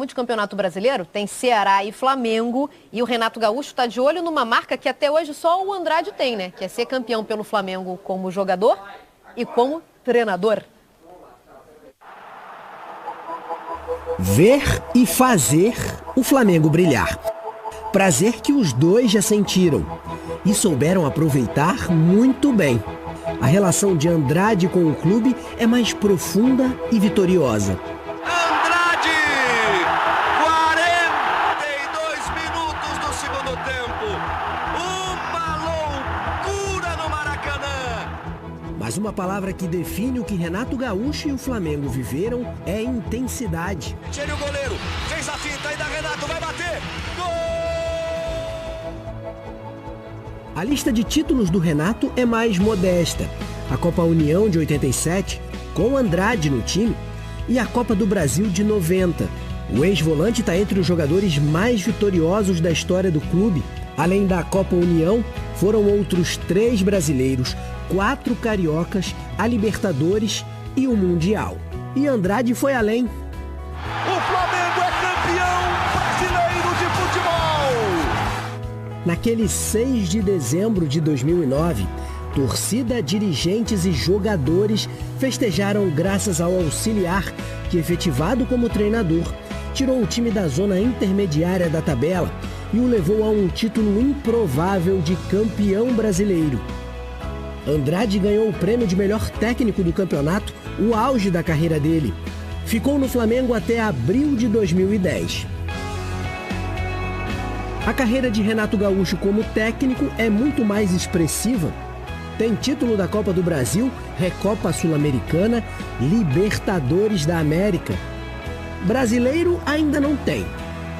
De Campeonato Brasileiro, tem Ceará e Flamengo, e o Renato Gaúcho está de olho numa marca que até hoje só o Andrade tem, né? Que é ser campeão pelo Flamengo como jogador e como treinador. Ver e fazer o Flamengo brilhar. Prazer que os dois já sentiram e souberam aproveitar muito bem. A relação de Andrade com o clube é mais profunda e vitoriosa. Mas uma palavra que define o que Renato Gaúcho e o Flamengo viveram é intensidade. Tire o goleiro, fez a finta, ainda Renato vai bater. Gol! A lista de títulos do Renato é mais modesta. A Copa União de 87, com Andrade no time, e a Copa do Brasil de 90. O ex-volante está entre os jogadores mais vitoriosos da história do clube. Além da Copa União, foram outros 3 brasileiros, 4 cariocas, a Libertadores e o Mundial. E Andrade foi além. O Flamengo é campeão brasileiro de futebol! Naquele 6 de dezembro de 2009, torcida, dirigentes e jogadores festejaram graças ao auxiliar que, efetivado como treinador, tirou o time da zona intermediária da tabela e o levou a um título improvável de campeão brasileiro. Andrade ganhou o prêmio de melhor técnico do campeonato, o auge da carreira dele. Ficou no Flamengo até abril de 2010. A carreira de Renato Gaúcho como técnico é muito mais expressiva. Tem título da Copa do Brasil, Recopa Sul-Americana, Libertadores da América. Brasileiro ainda não tem,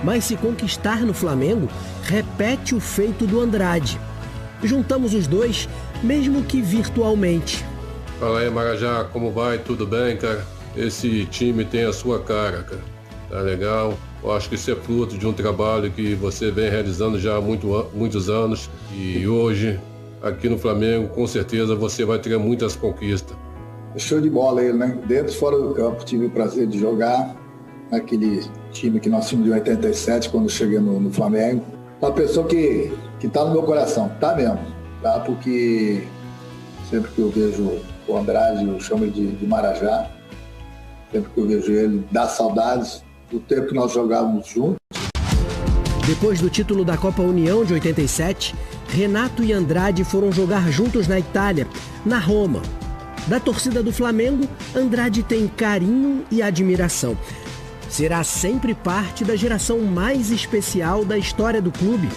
mas se conquistar no Flamengo, repete o feito do Andrade. Juntamos os dois, mesmo que virtualmente. Fala aí, Marajá, como vai? Tudo bem, cara? Esse time tem a sua cara, cara. Tá legal? Eu acho que isso é fruto de um trabalho que você vem realizando já há muitos anos. E hoje, aqui no Flamengo, com certeza você vai ter muitas conquistas. Show de bola ele, né? Dentro e fora do campo, tive o prazer de jogar naquele time que nós tínhamos de 87, quando eu cheguei no Flamengo. Uma pessoa que tá no meu coração, tá mesmo, tá? Porque sempre que eu vejo o Andrade, eu chamo ele de Marajá, sempre que eu vejo ele, dá saudades do tempo que nós jogávamos juntos. Depois do título da Copa União de 87, Renato e Andrade foram jogar juntos na Itália, na Roma. Da torcida do Flamengo, Andrade tem carinho e admiração. Será sempre parte da geração mais especial da história do clube.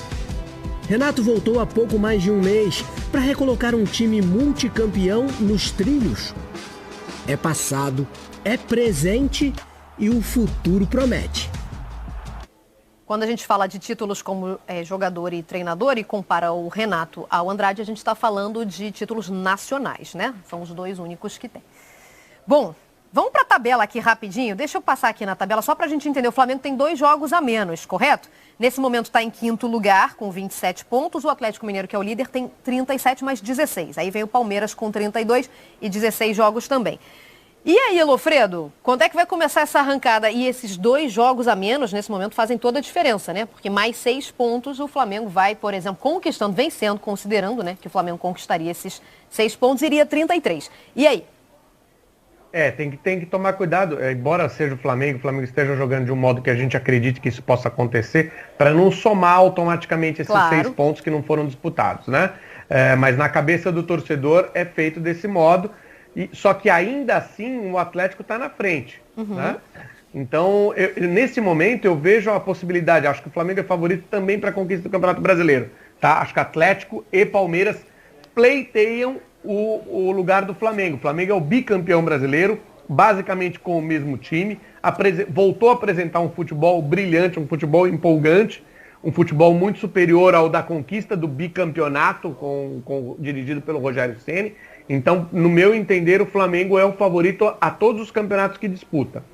Renato voltou há pouco mais de um mês para recolocar um time multicampeão nos trilhos. É passado, é presente e o futuro promete. Quando a gente fala de títulos como jogador e treinador e compara o Renato ao Andrade, a gente está falando de títulos nacionais, né? São os dois únicos que tem. Bom, vamos para a tabela aqui rapidinho. Deixa eu passar aqui na tabela só para a gente entender. O Flamengo tem 2 jogos a menos, correto? Nesse momento está em 5º lugar, com 27 pontos. O Atlético Mineiro, que é o líder, tem 37 mais 16. Aí vem o Palmeiras com 32 e 16 jogos também. E aí, Lofredo, quando é que vai começar essa arrancada? E esses 2 jogos a menos, nesse momento, fazem toda a diferença, né? Porque mais 6 pontos o Flamengo vai, por exemplo, conquistando, vencendo, considerando, né, que o Flamengo conquistaria esses 6 pontos, iria 33. E aí? Tem que tomar cuidado, embora seja o Flamengo esteja jogando de um modo que a gente acredite que isso possa acontecer, para não somar automaticamente esses 6 pontos que não foram disputados, né? Mas na cabeça do torcedor é feito desse modo, só que ainda assim o Atlético está na frente, né? Então, nesse momento eu vejo a possibilidade, acho que o Flamengo é favorito também para a conquista do Campeonato Brasileiro, tá? Acho que Atlético e Palmeiras pleiteiam o lugar do Flamengo. O Flamengo é o bicampeão brasileiro, basicamente com o mesmo time, voltou a apresentar um futebol brilhante, um futebol empolgante, um futebol muito superior ao da conquista do bicampeonato, dirigido pelo Rogério Ceni. Então, no meu entender, o Flamengo é o favorito a todos os campeonatos que disputa.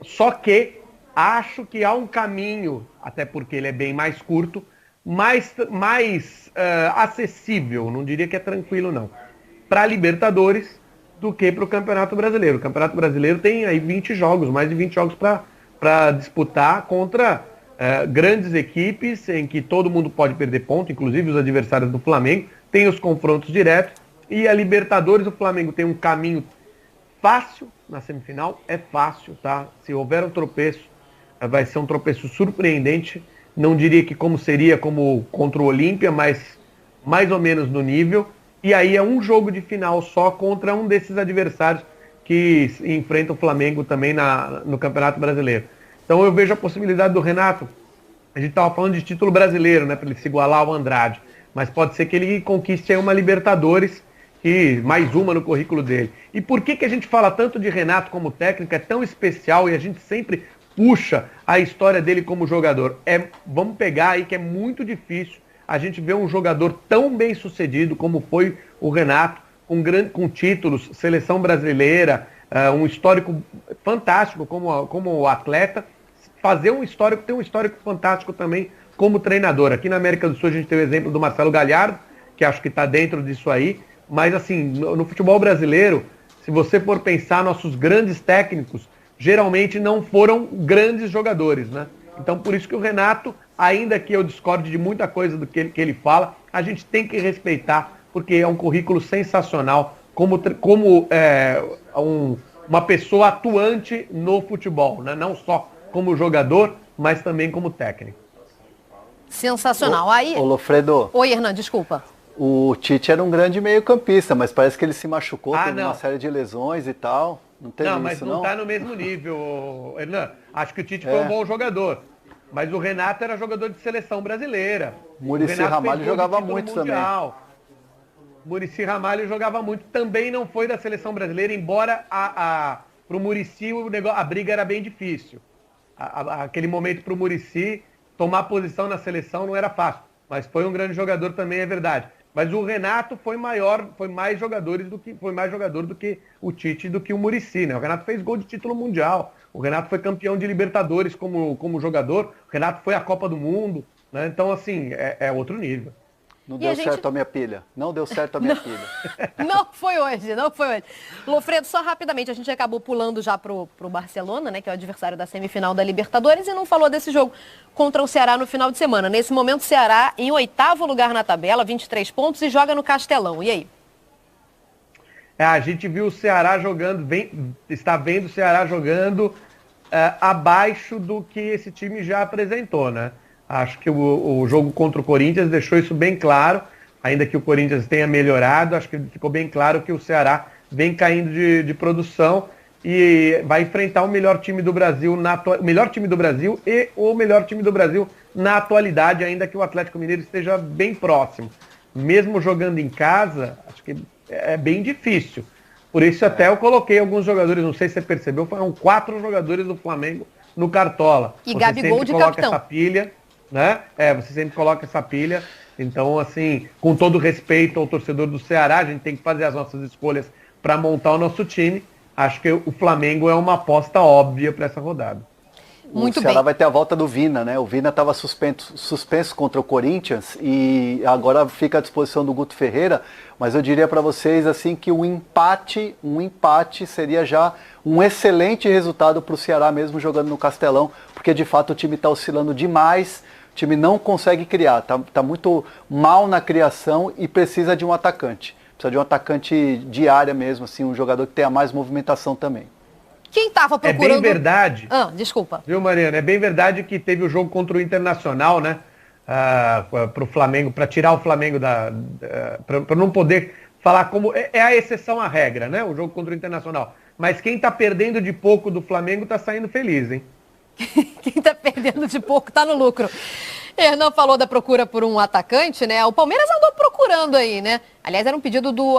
Só que acho que há um caminho, até porque ele é bem mais curto, mais acessível, não diria que é tranquilo não, para a Libertadores do que para o Campeonato Brasileiro. O Campeonato Brasileiro tem aí 20 jogos, mais de 20 jogos para para disputar contra grandes equipes em que todo mundo pode perder ponto, inclusive os adversários do Flamengo, tem os confrontos diretos, e a Libertadores, o Flamengo tem um caminho fácil na semifinal, é fácil, tá? Se houver um tropeço, vai ser um tropeço surpreendente, não diria que como seria como contra o Olímpia, mas mais ou menos no nível, e aí é um jogo de final só contra um desses adversários que enfrenta o Flamengo também no Campeonato Brasileiro. Então eu vejo a possibilidade do Renato, a gente estava falando de título brasileiro, né, para ele se igualar ao Andrade, mas pode ser que ele conquiste aí uma Libertadores, e mais uma no currículo dele. E por que a gente fala tanto de Renato como técnico, é tão especial e a gente sempre puxa a história dele como jogador? Vamos pegar aí que é muito difícil a gente ver um jogador tão bem sucedido como foi o Renato, com títulos, seleção brasileira, um histórico fantástico como atleta, ter um histórico fantástico também como treinador. Aqui na América do Sul a gente tem o exemplo do Marcelo Galhardo, que acho que está dentro disso aí, mas assim, no futebol brasileiro, se você for pensar, nossos grandes técnicos geralmente não foram grandes jogadores, né? Então por isso que o Renato, ainda que eu discorde de muita coisa do que ele fala, a gente tem que respeitar, porque é um currículo sensacional uma pessoa atuante no futebol, né? Não só como jogador, mas também como técnico. Sensacional. Ô Lofredo. Oi, Hernan, desculpa. O Tite era um grande meio-campista, mas parece que ele se machucou, teve uma série de lesões e tal. Não teve isso, não? Mas não está no mesmo nível, Hernan. Acho que o Tite foi um bom jogador. Mas o Renato era jogador de seleção brasileira. Muricy Ramalho jogava muito também. Muricy Ramalho jogava muito. Também não foi da seleção brasileira, embora para o Muricy a briga era bem difícil. Aquele momento para o Muricy tomar posição na seleção não era fácil. Mas foi um grande jogador também, é verdade. Mas o Renato foi mais jogador do que o Tite, do que o Muricy, né? O Renato fez gol de título mundial. O Renato foi campeão de Libertadores como jogador. O Renato foi à Copa do Mundo, né? Então, assim, é outro nível. Não deu certo a minha pilha. Não deu certo a minha pilha. Não foi hoje. Lofredo, só rapidamente, a gente acabou pulando já pro Barcelona, né, que é o adversário da semifinal da Libertadores, e não falou desse jogo contra o Ceará no final de semana. Nesse momento, o Ceará em 8º lugar na tabela, 23 pontos, e joga no Castelão. E aí? A gente viu o Ceará jogando, está vendo o Ceará jogando abaixo do que esse time já apresentou, né? Acho que o jogo contra o Corinthians deixou isso bem claro, ainda que o Corinthians tenha melhorado, acho que ficou bem claro que o Ceará vem caindo de produção e vai enfrentar o melhor time do Brasil, o melhor time do Brasil e o melhor time do Brasil na atualidade, ainda que o Atlético Mineiro esteja bem próximo. Mesmo jogando em casa, acho que é bem difícil. Por isso até eu coloquei alguns jogadores, não sei se você percebeu, foram 4 jogadores do Flamengo no Cartola. E Gabigol de capitão. Essa pilha, né? Você sempre coloca essa pilha. Então, assim, com todo respeito ao torcedor do Ceará, a gente tem que fazer as nossas escolhas para montar o nosso time. Acho que o Flamengo é uma aposta óbvia para essa rodada. O Ceará vai ter a volta do Vina, né? O Vina estava suspenso contra o Corinthians e agora fica à disposição do Guto Ferreira, mas eu diria para vocês assim que um empate seria já um excelente resultado para o Ceará mesmo jogando no Castelão, porque de fato o time está oscilando demais, o time não consegue criar, tá muito mal na criação e precisa de um atacante. Precisa de um atacante de área mesmo, assim, um jogador que tenha mais movimentação também. Quem estava procurando... É bem verdade. Desculpa. Viu, Mariana? É bem verdade que teve o jogo contra o Internacional, né? Para o Flamengo, para tirar o Flamengo para não poder falar como... É a exceção à regra, né? O jogo contra o Internacional. Mas quem está perdendo de pouco do Flamengo está saindo feliz, hein? Quem está perdendo de pouco está no lucro. Hernan falou da procura por um atacante, né? O Palmeiras andou procurando aí, né? Aliás, era um pedido do